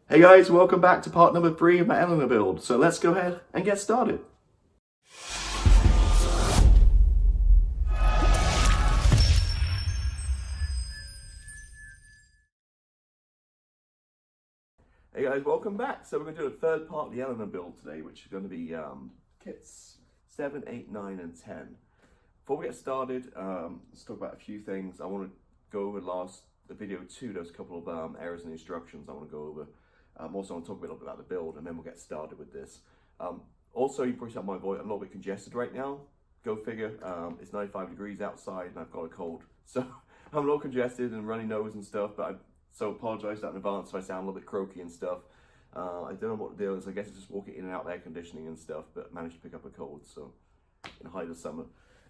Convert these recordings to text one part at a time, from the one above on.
Hey guys, welcome back to part number 3 of my Eleanor build. So let's go ahead and get started. Hey guys, welcome back. So we're going to do a third part of the Eleanor build today, which is going to be kits 7, 8, 9, and 10. Before we get started, let's talk about a few things. I want to go over the video 2. There's a couple of errors in the instructions I want to go over. Also, I want to talk a little bit about the build, and then we'll get started with this. Also, you probably tell my voice, I'm a little bit congested right now. Go figure. It's 95 degrees outside, and I've got a cold. So I'm a little congested and runny nose and stuff, but so apologise that in advance if I sound a little bit croaky and stuff. I don't know what the deal is. I guess it's just walking in and out of air conditioning and stuff, but managed to pick up a cold, so in the height of summer.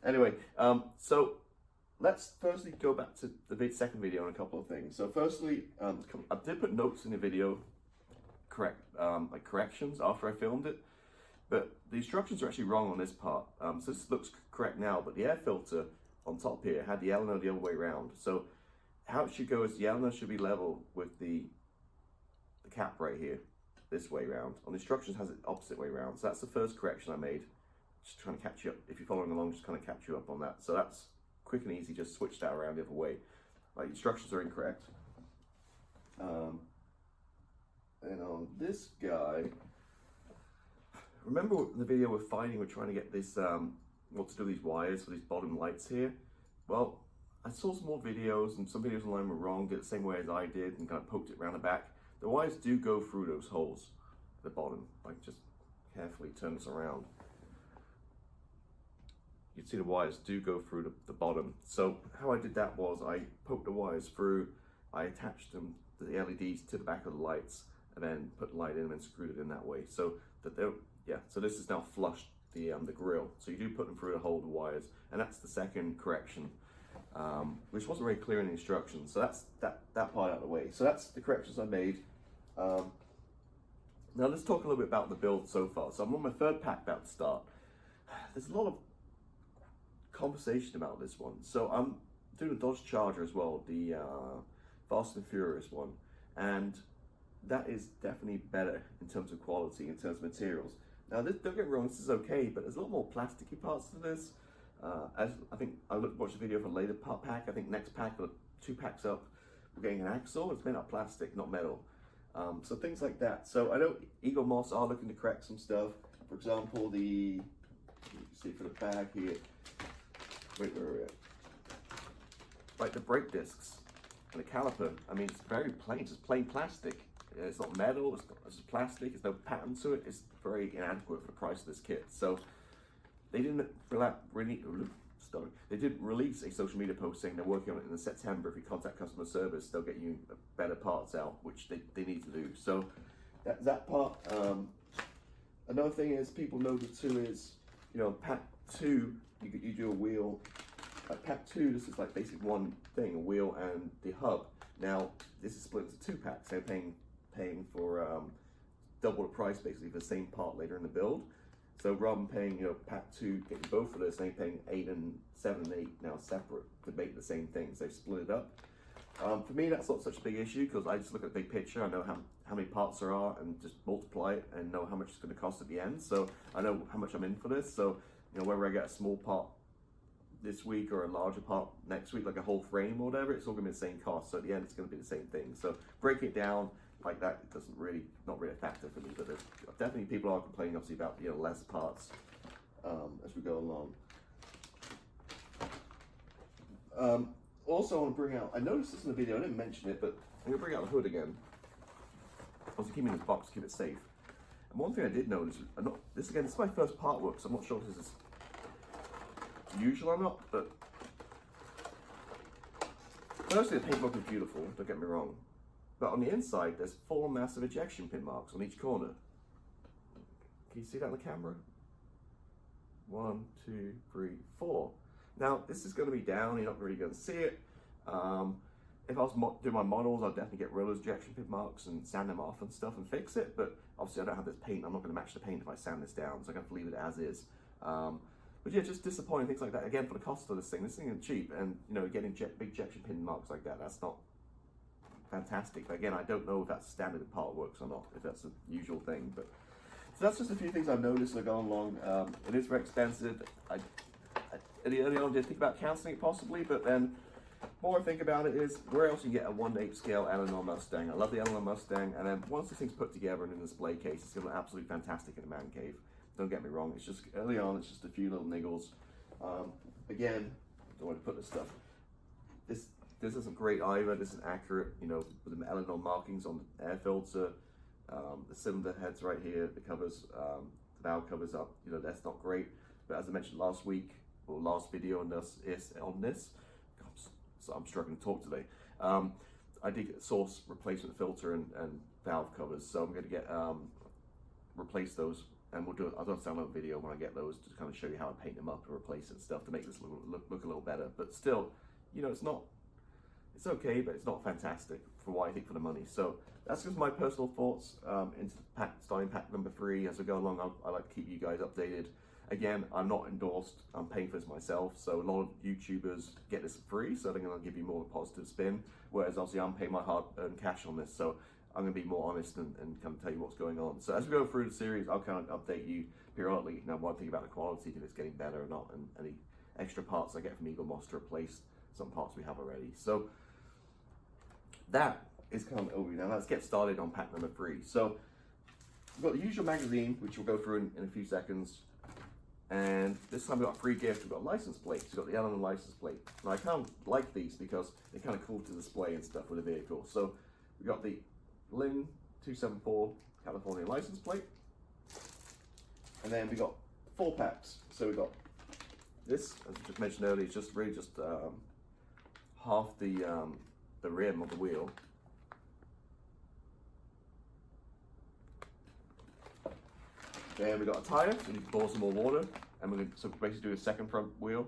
Anyway, so let's firstly go back to the second video on a couple of things. So firstly, I did put notes in the video, like corrections after I filmed it, but the instructions are actually wrong on this part. So this looks correct now, but the air filter on top here had the Eleanor the other way around. So how it should go is the Eleanor should be level with the cap right here, this way around. On the instructions has it opposite way around. So that's the first correction I made. Just trying to catch you up. If you're following along, just kind of catch you up on that. So that's quick and easy, just switch that around the other way. Like, instructions are incorrect. And on this guy, remember the video we're trying to get this, what to do with these wires for these bottom lights here? Well, I saw some more videos, and some videos online were wrong, did it the same way as I did, and kind of poked it around the back. The wires do go through those holes at the bottom. Like, just carefully turn this around. You can see the wires do go through the bottom. So how I did that was I poked the wires through, I attached them to the LEDs to the back of the lights, and then put the light in and screwed it in that way. So that so this is now flushed the grill. So you do put them through to hold the wires, and that's the second correction, which wasn't very clear in the instructions. So that's that part out of the way. So that's the corrections I made. Now let's talk a little bit about the build so far. So I'm on my third pack about to start. There's a lot of conversation about this one. So I'm doing a Dodge Charger as well, the Fast and Furious one, and that is definitely better in terms of quality, in terms of materials. Now, don't get me wrong, this is okay, but there's a lot more plasticky parts to this. As I think I watched a video for a later pack. I think next pack or 2 packs up, we're getting an axle. It's made out of plastic, not metal. So things like that. So I know Eaglemoss are looking to correct some stuff. For example, you can see for the bag here. Wait, where are we at? Like the brake discs and the caliper. I mean, it's very plain. It's just plain plastic. It's not metal. It's just plastic. There's no pattern to it. It's very inadequate for the price of this kit. So they didn't They did release a social media post saying they're working on it in September. If you contact customer service, they'll get you better parts out, which they need to do. So that part. Another thing is people notice too is, pack 2. You do a wheel. Like pack 2, this is like basic one thing, a wheel and the hub. Now this is split into 2 packs. They're paying for double the price basically for the same part later in the build. So rather than paying pack 2, getting both of this, they're paying 8 and 7 and 8 now separate to make the same things. They've split it up. For me, that's not such a big issue because I just look at the big picture. I know how many parts there are and just multiply it and know how much it's going to cost at the end. So I know how much I'm in for this. So whether I get a small part this week or a larger part next week, like a whole frame or whatever, it's all gonna be the same cost. So at the end, it's gonna be the same thing. So break it down like that, it not really a factor for me. But there's definitely people are complaining obviously about less parts as we go along. Also, I want to bring out. I noticed this in the video. I didn't mention it, but I'm gonna bring out the hood again. Obviously, keep it in this box, keep it safe. And one thing I did notice, this is my first part work, so I'm not sure if this is usual or not, but firstly the paintwork is beautiful, don't get me wrong, but on the inside there's 4 massive ejection pin marks on each corner. Can you see that on the camera? 1, 2, 3, 4. Now this is going to be down, you're not really going to see it. If I was doing my models, I'd definitely get rid of those ejection pin marks and sand them off and stuff and fix it, but obviously I don't have this paint. I'm not going to match the paint if I sand this down, so I'm going to have to leave it as is. But yeah, just disappointing things like that. Again, for the cost of this thing isn't cheap, and getting big ejection pin marks like that, that's not fantastic. Again, I don't know if that's standard in part works or not, if that's a usual thing, but so that's just a few things I've noticed that are going along. It is very expensive. I early on did think about cancelling it possibly, but then more I think about it is where else you can get a 1/8 scale Eleanor Mustang. I love the Eleanor Mustang, and then once this thing's put together in a display case, it's going to look absolutely fantastic in a man cave. Don't get me wrong, it's just early on, it's just a few little niggles. Again, don't want to put this stuff. This isn't great either. This isn't accurate, you know, with the Eleanor markings on the air filter, the cylinder heads right here, the covers, the valve covers up. You know, that's not great. But as I mentioned last week or last video on this, so I'm struggling to talk today. I did get source replacement filter and valve covers, so I'm going to get replace those. And we'll do it. I'll do a video when I get those to kind of show you how I paint them up and replace it and stuff to make this look a little better. But still, you know, it's okay, but it's not fantastic for what I think for the money. So that's just my personal thoughts into starting pack number 3. As I go along, I like to keep you guys updated. Again, I'm not endorsed. I'm paying for this myself. So a lot of YouTubers get this free, so they're going to give you more of a positive spin. Whereas obviously I'm paying my hard-earned cash on this, so I'm going to be more honest and kind of tell you what's going on. So as we go through the series, I'll kind of update you periodically. Now, one thing about the quality, if it's getting better or not, and any extra parts I get from Eaglemoss to replace some parts we have already. So that is kind of over. Now let's get started on pack number 3. So we've got the usual magazine, which we'll go through in a few seconds. And this time we've got a free gift. We've got license plates. We've got the Eleanor license plate. Now I kind of like these because they're kind of cool to display and stuff with the vehicle. So we've got the Lynn 274 California license plate. And then we got 4 packs. So we got this, as I just mentioned earlier, it's just really just half the rim of the wheel. Then we got a tire, so you can pour some more water, and we're going to basically do a second front wheel.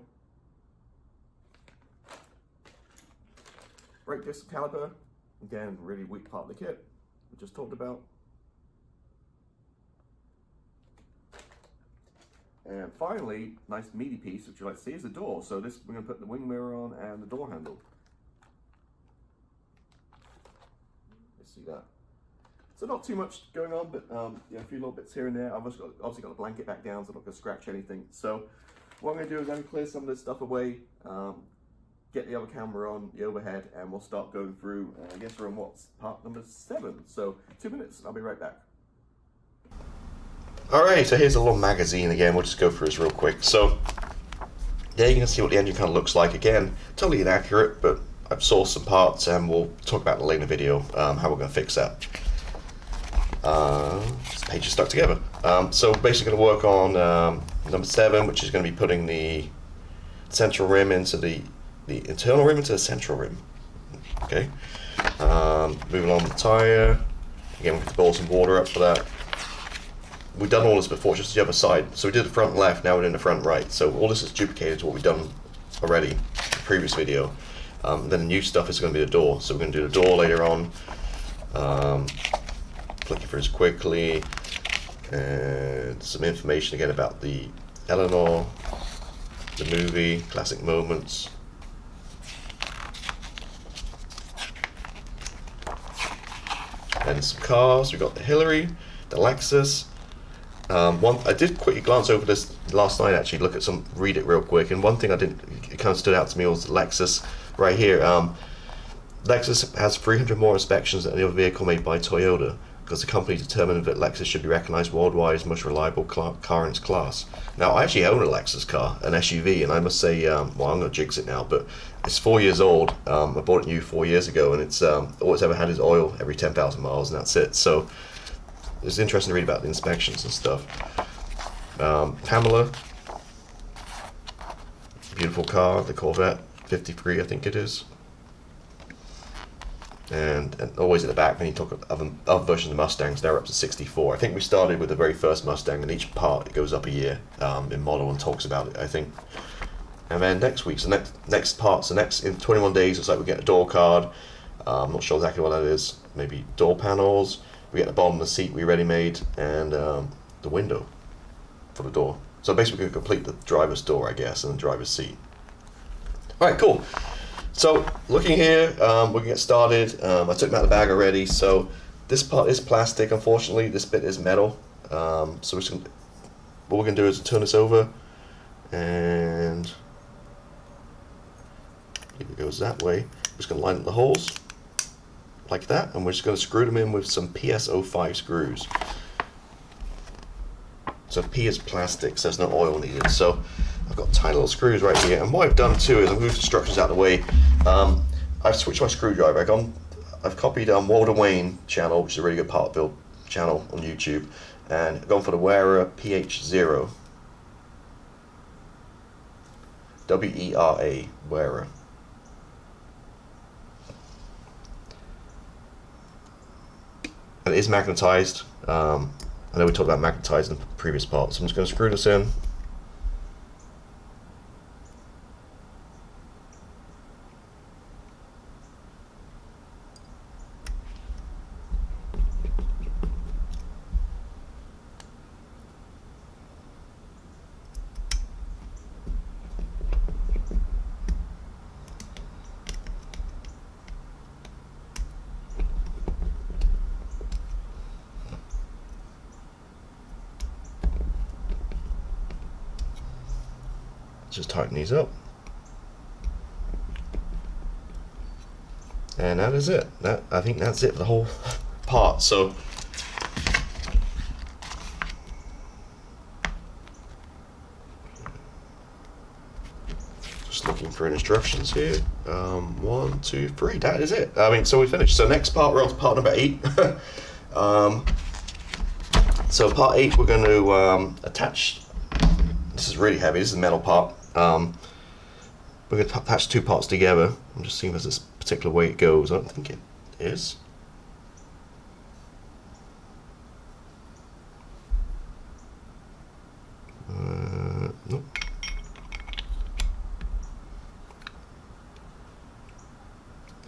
Brake disc caliper, again, really weak part of the kit we just talked about. And finally, nice meaty piece, which you like to see, is the door. So this, we're going to put the wing mirror on and the door handle. Let's see that. So not too much going on, but yeah, a few little bits here and there. I've obviously got the blanket back down, so I'm not going to scratch anything. So what I'm going to do is I'm going to clear some of this stuff away, get the other camera on, the overhead, and we'll start going through, I guess we're on what's part number 7. So 2 minutes, I'll be right back. Alright, so here's a little magazine again. We'll just go through this real quick. So there you can see what the engine kind of looks like. Again, totally inaccurate, but I've sourced some parts and we'll talk about in a later video how we're going to fix that. This page is stuck together. So basically going to work on number 7, which is going to be putting the central rim into the internal rim into the central rim. Okay. Moving on with the tire. Again, we have to boil some water up for that. We've done all this before, just the other side. So we did the front left, now we're in the front right. So all this is duplicated to what we've done already in the previous video. Then the new stuff is going to be the door. So we're going to do the door later on. Flicking through this quickly, and some information again about the Eleanor, the movie, classic moments. And some cars. We got the Hillary, the Lexus. I did quickly glance over this last night. Actually, read it real quick. And one thing it kind of stood out to me was the Lexus right here. Lexus has 300 more inspections than any other vehicle made by Toyota, because the company determined that Lexus should be recognized worldwide as the most reliable car in its class. Now, I actually own a Lexus car, an SUV, and I must say, well, I'm going to jinx it now, but it's 4 years old. I bought it new 4 years ago, and it's all it's ever had is oil every 10,000 miles, and that's it. So it's interesting to read about the inspections and stuff. Pamela, beautiful car, the Corvette 53, I think it is. And always at the back, when you talk of other versions of Mustangs, they're up to 64. I think we started with the very first Mustang, and each part it goes up a year in model and talks about it, I think. And then next week's the next part, so in 21 days, it's like we get a door card. I'm not sure exactly what that is. Maybe door panels. We get the bottom of the seat we ready made, and the window for the door. So basically, we can complete the driver's door, I guess, and the driver's seat. All right, cool. So looking here, we can get started. I took them out of the bag already. So this part is plastic, unfortunately. This bit is metal. So what we're going to do is turn this over, and it goes that way. We're just going to line up the holes like that, and we're just going to screw them in with some PS05 screws. So P is plastic, so there's no oil needed. So I've got tiny little screws right here, and what I've done too is I've moved the structures out of the way. I've switched my screwdriver. I've copied Walter Wayne channel, which is a really good part build channel on YouTube, and I've gone for the Wera PH0. W-E-R-A, Wera. And it is magnetized. I know we talked about magnetizing in the previous part, so I'm just going to screw this in. Just tighten these up, and that is it. I think that's it for the whole part. So just looking for instructions here. 1, 2, 3. That is it. I mean, so we finished. So next part, we're on to part number 8. So part 8, we're going to attach. This is really heavy. This is a metal part. We're going to attach 2 parts together. I'm just seeing if there's this particular way it goes. I don't think it is. Nope.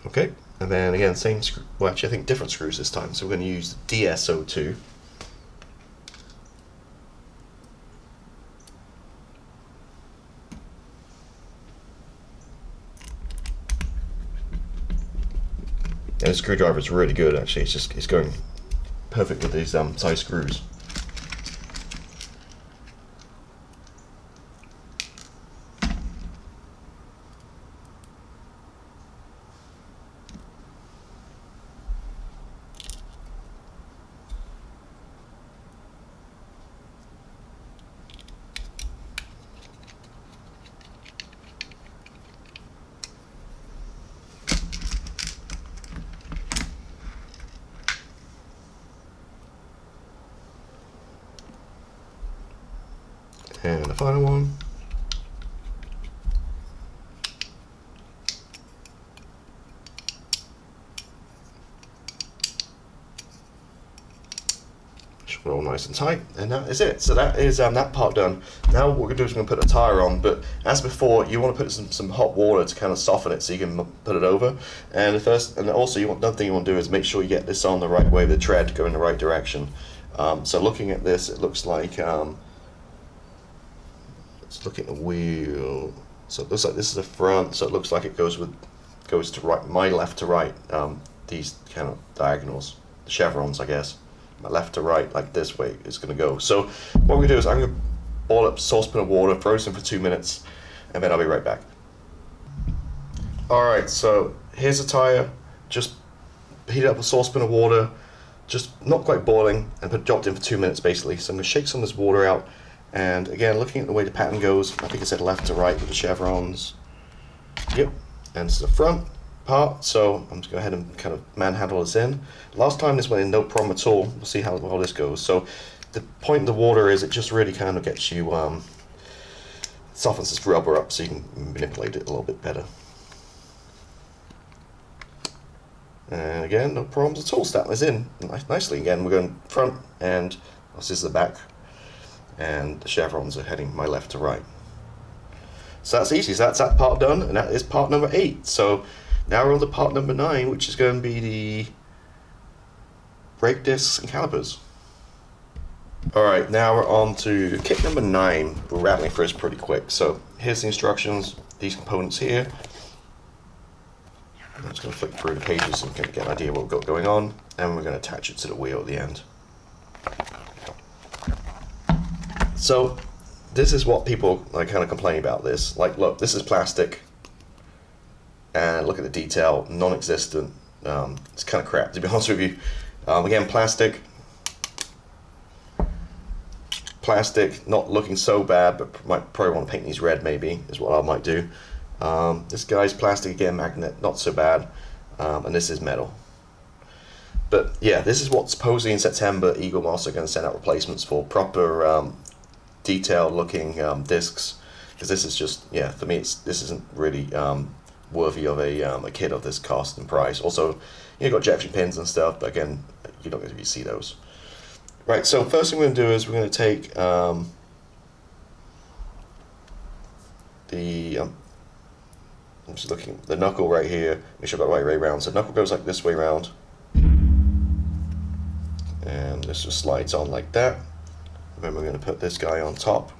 Okay, and then again, same screw. Well, actually, I think different screws this time. So we're going to use DSO2. And the screwdriver is really good, actually. It's going perfect with these size screws. And the final one. Should be all nice and tight, and that is it. So that is that part done. Now what we're going to do is we're going to put a tire on, but as before, you want to put some hot water to kind of soften it so you can put it over. And also another thing you want to do is make sure you get this on the right way, the tread go in the right direction. So looking at this, it looks like let's look at the wheel. So it looks like this is the front, so it looks like it goes to right, my left to right, these kind of diagonals, the chevrons, I guess. My left to right, like this way, is going to go. So what we're going to do is I'm going to boil up a saucepan of water, frozen for 2 minutes, and then I'll be right back. Alright, so here's a tire. Just heat up a saucepan of water, just not quite boiling, and dropped in for 2 minutes basically. So I'm going to shake some of this water out. And again, looking at the way the pattern goes, I think I said left to right with the chevrons. Yep, and this is the front part, so I'm just going to go ahead and kind of manhandle this in. Last time this went in no problem at all. We'll see how well this goes. So the point of the water is it just really kind of gets you, softens this rubber up so you can manipulate it a little bit better. And again, no problems at all. Snap this in nicely. Again, we're going front, and this is the back. And the chevrons are heading my left to right. So that's easy. So that's that part done, and that is part number 8. So now we're on to part number 9, which is going to be the brake discs and calipers. Alright, now we're on to kit number 9. We're rattling through this pretty quick. So here's the instructions, these components here. I'm just going to flick through the pages and get an idea what we've got going on, and we're going to attach it to the wheel at the end. So this is what people are kind of complaining about this. Like, look, this is plastic, and look at the detail, non-existent. It's kind of crap, to be honest with you. Again, plastic, not looking so bad, but might probably want to paint these red, maybe, is what I might do. This guy's plastic, again, magnet, not so bad, and this is metal. But yeah, this is what supposedly in September Eaglemoss are going to send out replacements for, proper detailed looking discs, because this is just, yeah, for me this isn't really worthy of a kit of this cost and price. Also, you've got ejection pins and stuff, but again, you're not going to see those. Right, so first thing we're going to do is we're going to take I'm just looking, the knuckle right here, make sure I've got the right way around. So the knuckle goes like this way around, and this just slides on like that. And then we're going to put this guy on top.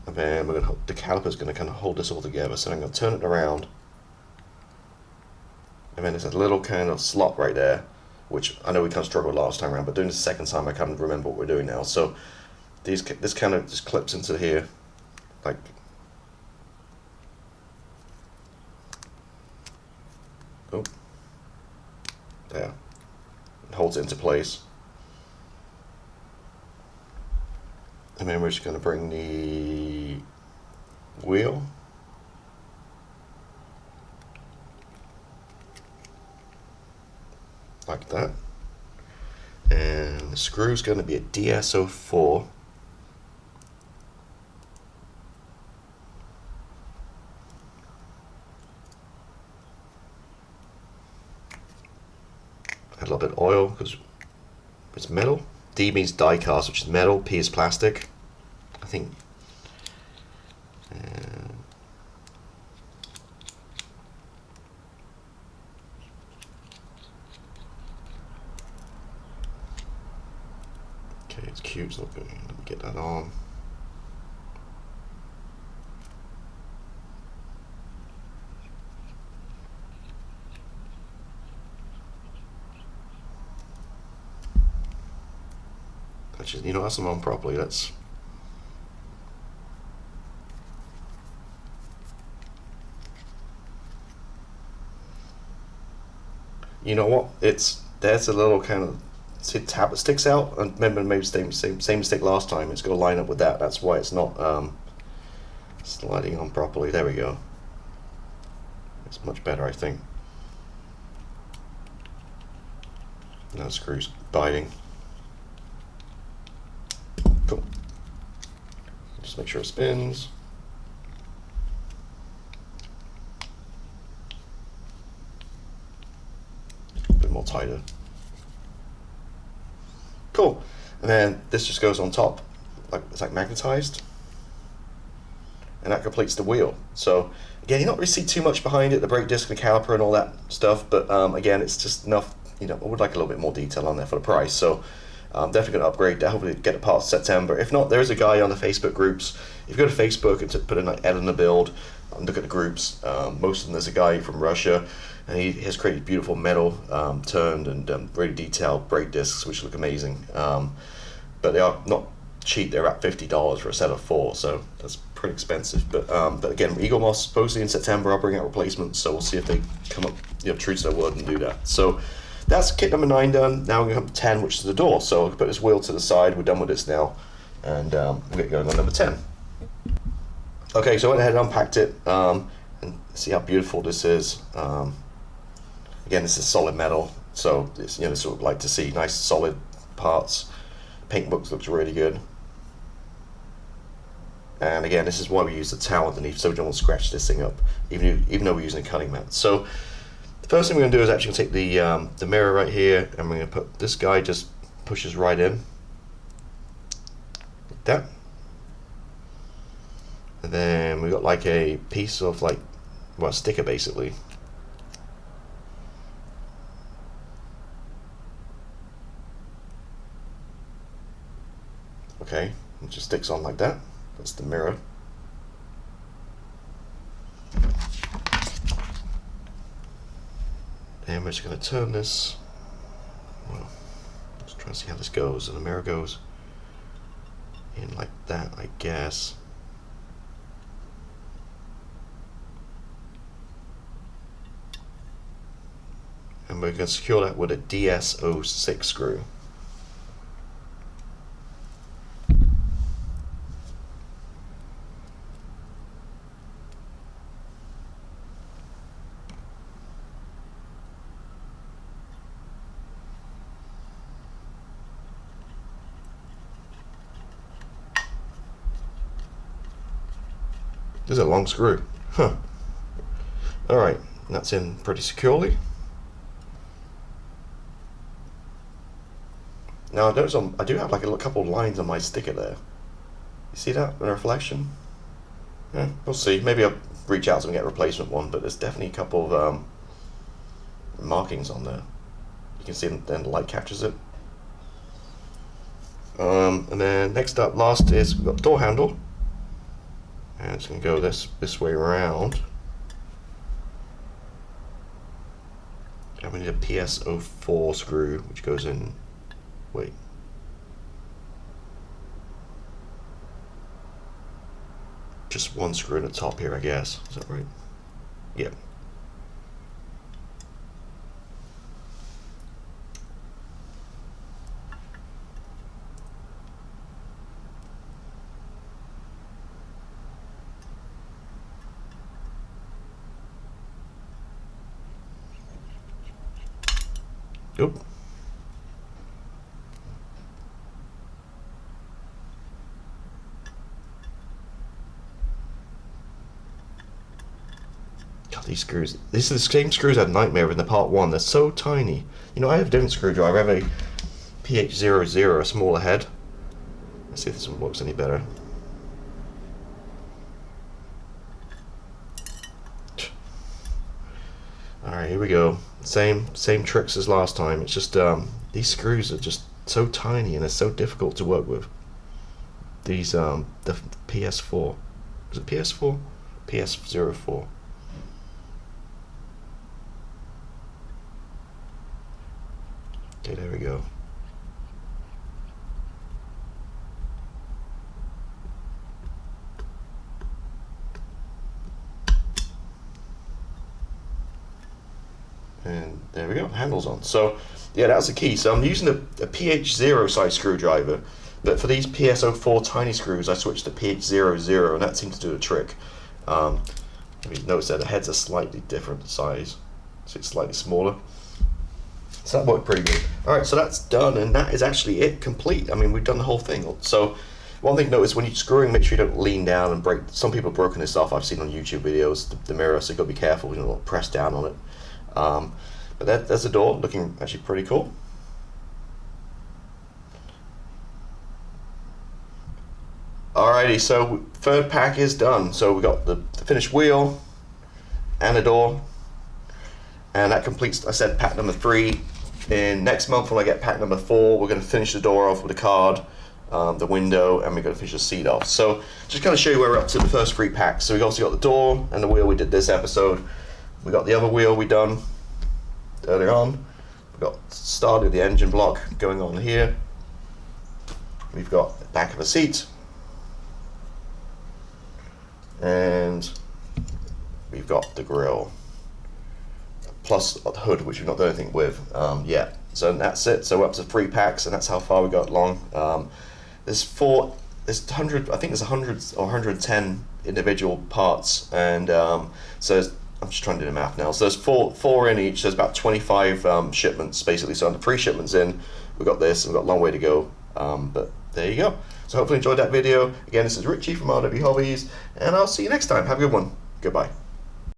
And then we're going to, the caliper's going to kind of hold this all together. So I'm going to turn it around. And then there's a little kind of slot right there, which I know we kind of struggled last time around, but doing this the second time I kind of remember what we're doing now. So this kind of just clips into here, like, oh, there, it holds it into place. And then we're just going to bring the wheel like that, and the screw is going to be a DS04. Add a little bit of oil because it's metal. D means die cast, which is metal. P is plastic, I think. Okay, it's cute. So let me get that on. You know, that's them on properly. That's, you know what? There's a little kind of, see, tab that sticks out, and remember, maybe same mistake last time. It's got to line up with that. That's why it's not sliding on properly. There we go. It's much better, I think. Now the screw's biting. Cool. Just make sure it spins. A bit more tighter. Cool. And then this just goes on top, like it's like magnetized, and that completes the wheel. So again, you're not really see too much behind it, the brake disc, the caliper, and all that stuff. But again, it's just enough. You know, I would like a little bit more detail on there for the price. So definitely going to upgrade that, hopefully get it past September. If not, there is a guy on the Facebook groups. If you go to Facebook and put in like Eleanor build and look at the groups, most of them, there's a guy from Russia, and he has created beautiful metal turned and really detailed brake discs, which look amazing. But they are not cheap. They're at $50 for a set of 4, so that's pretty expensive. But again, Eaglemoss supposedly in September I'll bring out replacements, so we'll see if they come up, you know, true to their word and do that. So that's kit number 9 done. Now we're going to come to 10, which is the door. So I'll put this wheel to the side. We're done with this now, and we'll get going on number 10. Okay, so I went ahead and unpacked it, and see how beautiful this is. Again, this is solid metal, so it's, you know, this is what I'd like to see. Nice solid parts. Paint books looks really good. And again, this is why we use the towel underneath, so we don't want to scratch this thing up, even though we're using a cutting mat. So the first thing we're going to do is actually take the mirror right here, and we're going to put this guy, just pushes right in, like that. And then we've got like a piece of like, well, a sticker basically. Okay, it just sticks on like that. That's the mirror. And we're just going to turn this, well, let's try to see how this goes, and the mirror goes in like that, I guess. And we're going to secure that with a DS06 screw. This is a long screw. Huh. Alright, that's in pretty securely. Now I do have like a couple of lines on my sticker there. You see that in reflection? Yeah, we'll see. Maybe I'll reach out to and get a replacement one, but there's definitely a couple of markings on there. You can see then the light captures it. And then next up, last is we've got the door handle. And it's going to go this way around. And we need a PS04 screw, which goes in. Wait. Just one screw in the top here, I guess. Is that right? Yep. Oop. God, these screws. This is the same screws I had Nightmare in the part 1. They're so tiny. You know, I have a different screwdriver. I have a PH00, a smaller head. Let's see if this one works any better. Alright, here we go. Same tricks as last time. It's just these screws are just so tiny and they're so difficult to work with. These the PS4. Is it PS4? PS04. Okay, there we go. And there we go, handles on. So yeah, that's the key. So I'm using a PH0 size screwdriver, but for these PS04 tiny screws I switched to PH00 and that seems to do the trick. You notice that the heads are slightly different size, so it's slightly smaller. So that worked pretty good. Alright, so that's done, and that is actually it, complete. I mean, we've done the whole thing. So one thing to notice, when you're screwing, make sure you don't lean down and break. Some people have broken this off, I've seen on YouTube videos, the mirror, so you've got to be careful, you don't press down on it. But that's the door, looking actually pretty cool. Alrighty, so third pack is done. So we got the finished wheel and the door, and that completes, I said, pack number 3. In next month when I get pack number 4, we're going to finish the door off with a card, the window, and we're going to finish the seat off. So just kind of show you where we're up to the first 3 packs. So we also got the door and the wheel we did this episode. We got the other wheel we done earlier on. We got started the engine block going on here. We've got the back of a seat, and we've got the grille, plus the hood, which we've not done anything with yet. So that's it. So we're up to 3 packs, and that's how far we got along. There's 100, I think there's 100 or 110 individual parts, and so I'm just trying to do the math now. So there's four in each. There's about 25 shipments basically. So on the pre-shipments in, we've got this, and we've got a long way to go. But there you go. So hopefully you enjoyed that video. Again, this is Richie from RW Hobbies, and I'll see you next time. Have a good one. Goodbye.